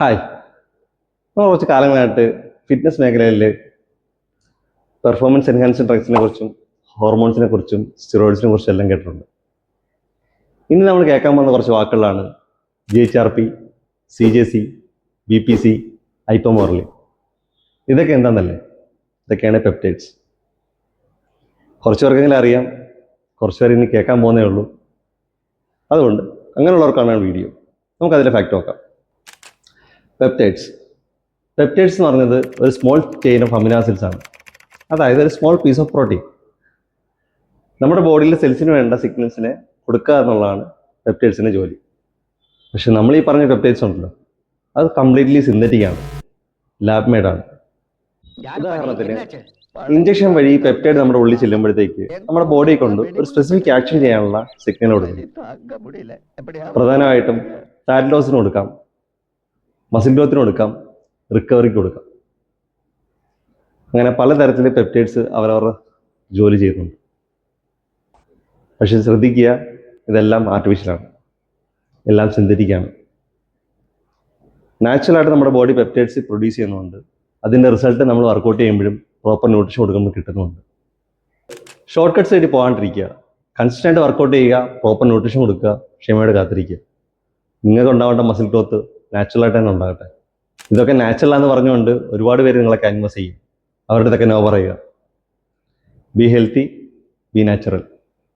Hi. നമ്മൾ കുറച്ച് കാലങ്ങളായിട്ട് ഫിറ്റ്നസ് മേഖലയിൽ പെർഫോമൻസ് എൻഹാൻസിങ് ഡ്രഗ്സിനെ കുറിച്ചും ഹോർമോൺസിനെ കുറിച്ചും സ്റ്റിറോയിഡ്സിനെ കുറിച്ചും എല്ലാം കേട്ടിട്ടുണ്ട്. ഇനി നമ്മൾ കേൾക്കാൻ പോകുന്ന കുറച്ച് വാക്കുകളാണ് GHRP, CJC, BPC, ഐപ്പമോർലി. ഇതൊക്കെ എന്താണെന്നല്ലേ? ഇതൊക്കെയാണ് പെപ്റ്റൈഡ്സ്. കുറച്ച് പേർക്കെങ്കിലും അറിയാം, കുറച്ച് പേർ ഇനി കേൾക്കാൻ പോകുന്നേ ഉള്ളൂ. അതുകൊണ്ട് അങ്ങനെയുള്ളവർക്കാണ് വീഡിയോ. നമുക്കതിൻ്റെ ഫാക്ട് നോക്കാം. പെപ്റ്റൈഡ്സ് എന്ന് പറഞ്ഞത് ഒരു small chain of amino acids ആണ്. അതായത് ഒരു സ്മോൾ പീസ് ഓഫ് പ്രോട്ടീൻ നമ്മുടെ ബോഡിയിലെ സെൽസിന് വേണ്ട സിഗ്നൽസിനെ കൊടുക്കുക എന്നുള്ളതാണ് പെപ്റ്റൈഡ്സിൻ്റെ ജോലി. പക്ഷെ നമ്മൾ ഈ പറഞ്ഞ പെപ്റ്റൈഡ്സ് ഉണ്ടല്ലോ, അത് കംപ്ലീറ്റ്ലി സിന്തറ്റിക് ആണ്, ലാബ് മെയ്ഡാണ്. ഉദാഹരണത്തിന് ഇഞ്ചക്ഷൻ വഴി പെപ്റ്റൈഡ് നമ്മുടെ ഉള്ളിൽ ചെല്ലുമ്പോഴത്തേക്ക് നമ്മുടെ ബോഡിയെ കൊണ്ട് ഒരു സ്പെസിഫിക് ആക്ഷൻ ചെയ്യാനുള്ള സിഗ്നൽ കൊടുക്കും. പ്രധാനമായിട്ടും ഫാറ്റ് ലോസിന് കൊടുക്കാം, മസിൽ ഗ്രോത്തിന് കൊടുക്കാം, റിക്കവറിക്ക് കൊടുക്കാം. അങ്ങനെ പലതരത്തിൽ പെപ്റ്റൈഡ്സ് അവരവരുടെ ജോലി ചെയ്യുന്നുണ്ട്. പക്ഷെ ശ്രദ്ധിക്കുക, ഇതെല്ലാം ആർട്ടിഫിഷ്യലാണ്, എല്ലാം സിന്തറ്റിക്കാണ്. നാച്ചുറലായിട്ട് നമ്മുടെ ബോഡി പെപ്റ്റൈഡ്സ് പ്രൊഡ്യൂസ് ചെയ്യുന്നുണ്ട്. അതിൻ്റെ റിസൾട്ട് നമ്മൾ വർക്കൗട്ട് ചെയ്യുമ്പോഴും പ്രോപ്പർ ന്യൂട്രീഷൻ കൊടുക്കുമ്പോൾ കിട്ടുന്നുണ്ട്. ഷോർട്ട് കട്ട്സ് ആയിട്ട് പോകാണ്ടിരിക്കുക, കൺസിസ്റ്റൻ്റ് വർക്കൗട്ട് ചെയ്യുക, പ്രോപ്പർ ന്യൂട്രീഷൻ കൊടുക്കുക, ക്ഷമയോടെ കാത്തിരിക്കുക. നിങ്ങൾക്ക് ഉണ്ടാവേണ്ട മസിൽ ഗ്രോത്ത് നാച്ചുറലായിട്ട് തന്നെ ഉണ്ടാകട്ടെ. ഇതൊക്കെ നാച്ചുറലാന്ന് പറഞ്ഞുകൊണ്ട് ഒരുപാട് പേര് നിങ്ങളെ ക്യാൻവാസ് ചെയ്യും. അവരുടെ ഇതൊക്കെ നോ പറയുക. Be healthy, B natural.